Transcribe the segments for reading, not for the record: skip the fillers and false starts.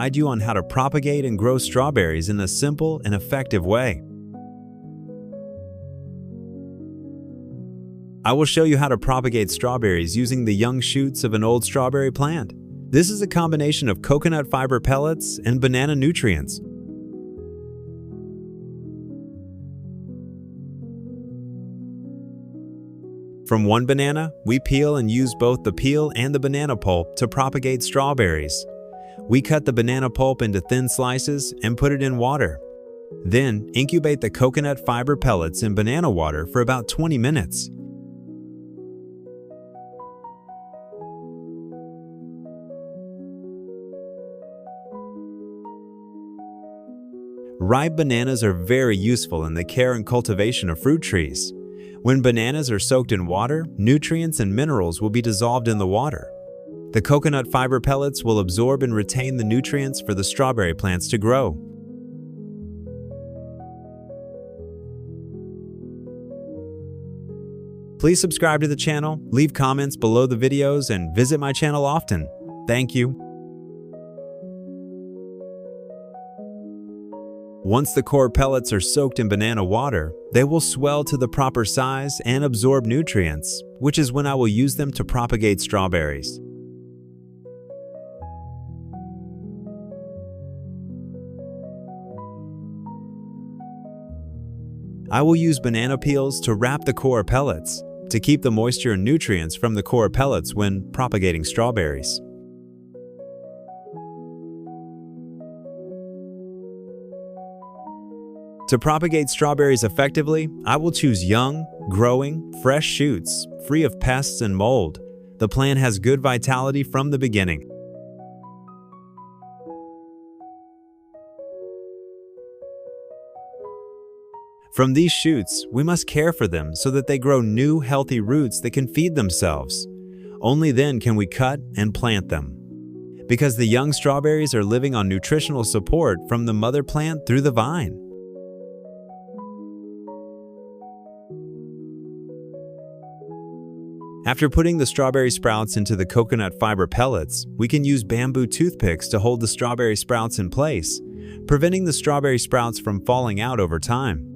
guide you on how to propagate and grow strawberries in a simple and effective way. I will show you how to propagate strawberries using the young shoots of an old strawberry plant. This is a combination of coconut fiber pellets and banana nutrients. From one banana, we peel and use both the peel and the banana pulp to propagate strawberries. We cut the banana pulp into thin slices and put it in water. Then, incubate the coconut fiber pellets in banana water for about 20 minutes. Ripe bananas are very useful in the care and cultivation of fruit trees. When bananas are soaked in water, nutrients and minerals will be dissolved in the water. The coconut fiber pellets will absorb and retain the nutrients for the strawberry plants to grow. Please subscribe to the channel, leave comments below the videos, and visit my channel often. Thank you. Once the core pellets are soaked in banana water, they will swell to the proper size and absorb nutrients, which is when I will use them to propagate strawberries. I will use banana peels to wrap the core pellets, to keep the moisture and nutrients from the core pellets when propagating strawberries. To propagate strawberries effectively, I will choose young, growing, fresh shoots, free of pests and mold. The plant has good vitality from the beginning. From these shoots, we must care for them so that they grow new, healthy roots that can feed themselves. Only then can we cut and plant them. Because the young strawberries are living on nutritional support from the mother plant through the vine. After putting the strawberry sprouts into the coconut fiber pellets, we can use bamboo toothpicks to hold the strawberry sprouts in place, preventing the strawberry sprouts from falling out over time.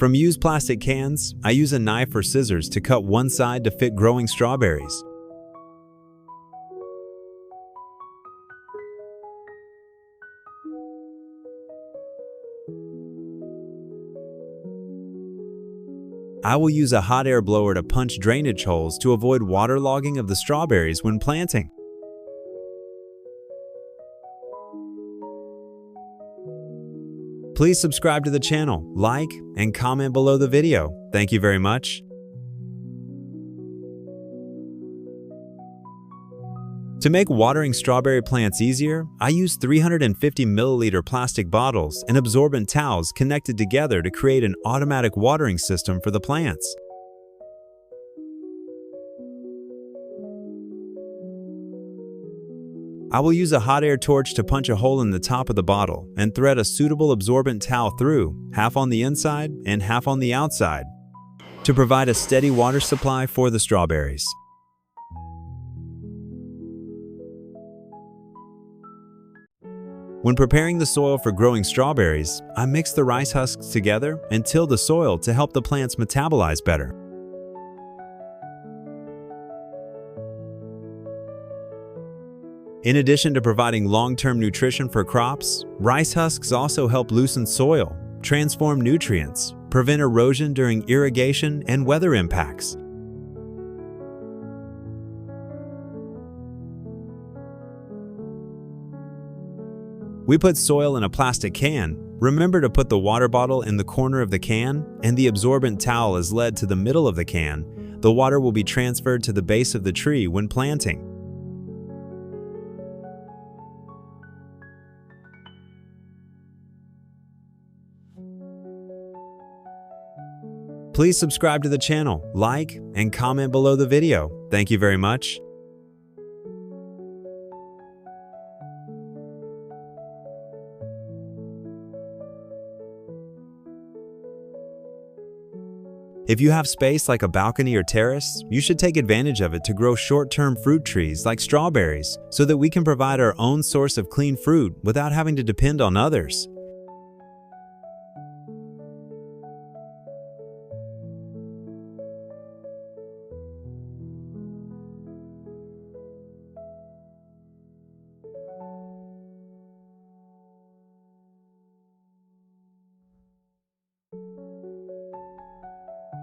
From used plastic cans, I use a knife or scissors to cut one side to fit growing strawberries. I will use a hot air blower to punch drainage holes to avoid waterlogging of the strawberries when planting. Please subscribe to the channel, like, and comment below the video. Thank you very much. To make watering strawberry plants easier, I use 350 milliliter plastic bottles and absorbent towels connected together to create an automatic watering system for the plants. I will use a hot air torch to punch a hole in the top of the bottle and thread a suitable absorbent towel through, half on the inside and half on the outside, to provide a steady water supply for the strawberries. When preparing the soil for growing strawberries, I mix the rice husks together and till the soil to help the plants metabolize better. In addition to providing long-term nutrition for crops, rice husks also help loosen soil, transform nutrients, prevent erosion during irrigation and weather impacts. We put soil in a plastic can. Remember to put the water bottle in the corner of the can, and the absorbent towel is led to the middle of the can. The water will be transferred to the base of the tree when planting. Please subscribe to the channel, like, and comment below the video. Thank you very much. If you have space like a balcony or terrace, you should take advantage of it to grow short-term fruit trees like strawberries so that we can provide our own source of clean fruit without having to depend on others.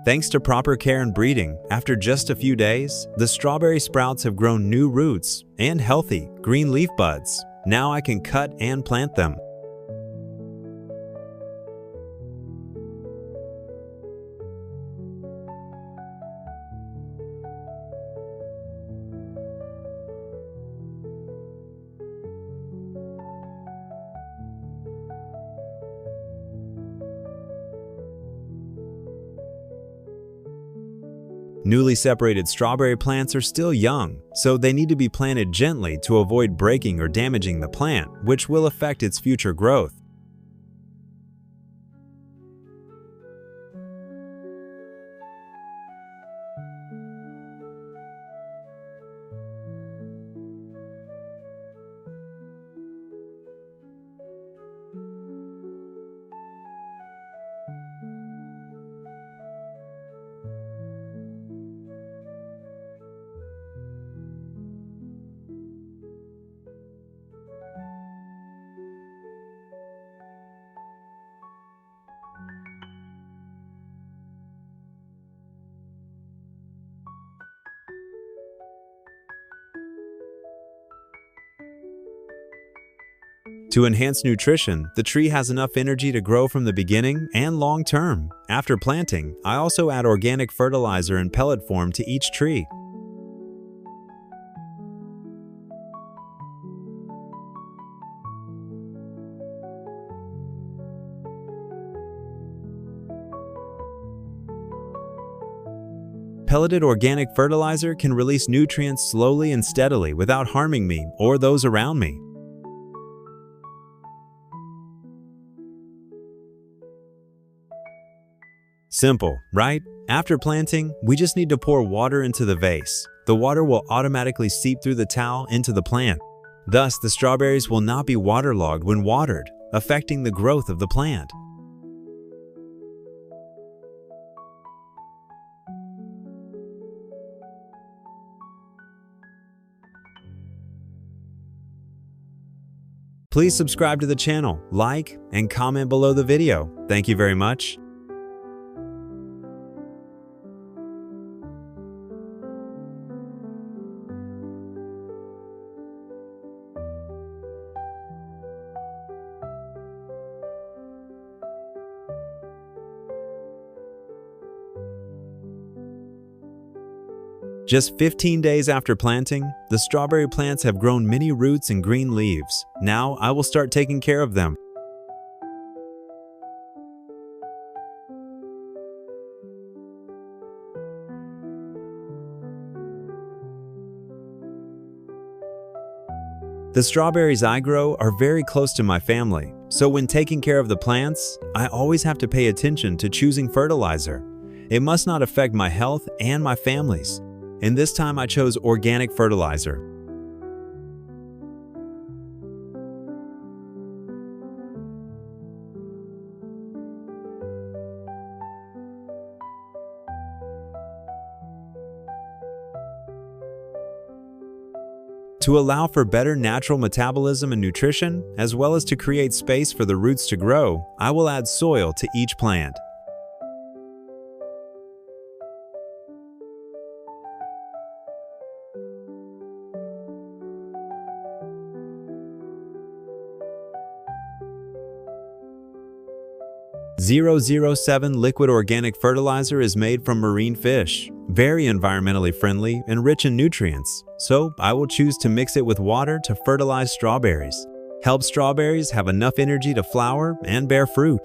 Thanks to proper care and breeding, after just a few days, the strawberry sprouts have grown new roots and healthy, green leaf buds. Now I can cut and plant them. Newly separated strawberry plants are still young, so they need to be planted gently to avoid breaking or damaging the plant, which will affect its future growth. To enhance nutrition, the tree has enough energy to grow from the beginning and long term. After planting, I also add organic fertilizer in pellet form to each tree. Pelleted organic fertilizer can release nutrients slowly and steadily without harming me or those around me. Simple, right? After planting, we just need to pour water into the vase. The water will automatically seep through the towel into the plant. Thus, the strawberries will not be waterlogged when watered, affecting the growth of the plant. Please subscribe to the channel, like, and comment below the video. Thank you very much. Just 15 days after planting, the strawberry plants have grown many roots and green leaves. Now I will start taking care of them. The strawberries I grow are very close to my family, so when taking care of the plants, I always have to pay attention to choosing fertilizer. It must not affect my health and my family's. And this time I chose organic fertilizer. To allow for better natural metabolism and nutrition, as well as to create space for the roots to grow, I will add soil to each plant. .007 liquid organic fertilizer is made from marine fish, very environmentally friendly and rich in nutrients, so I will choose to mix it with water to fertilize strawberries. Help strawberries have enough energy to flower and bear fruit.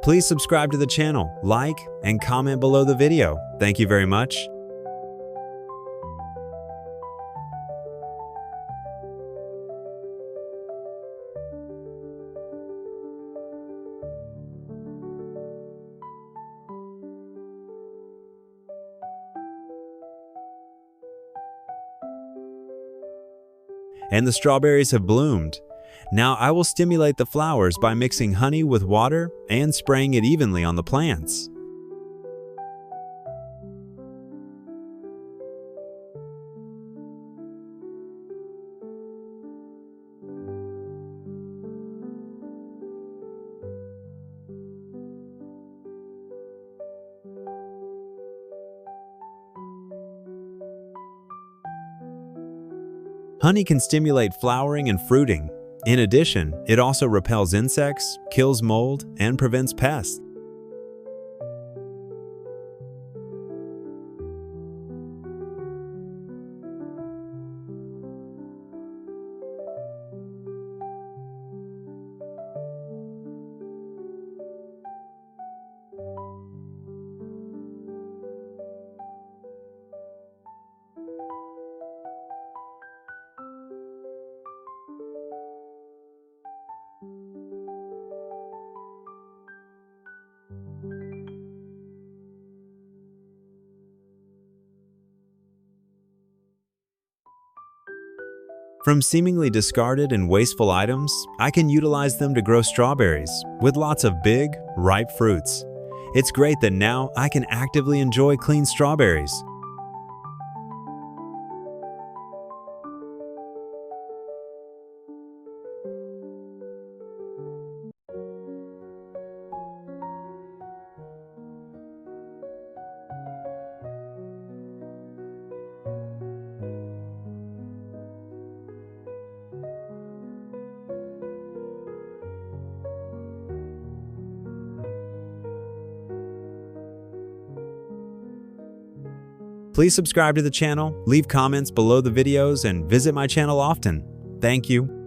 Please subscribe to the channel, like, and comment below the video. Thank you very much. and the strawberries have bloomed. Now I will stimulate the flowers by mixing honey with water and spraying it evenly on the plants. Honey can stimulate flowering and fruiting. In addition, it also repels insects, kills mold, and prevents pests. From seemingly discarded and wasteful items, I can utilize them to grow strawberries with lots of big, ripe fruits. It's great that now I can actively enjoy clean strawberries. Please subscribe to the channel, leave comments below the videos, and visit my channel often. Thank you.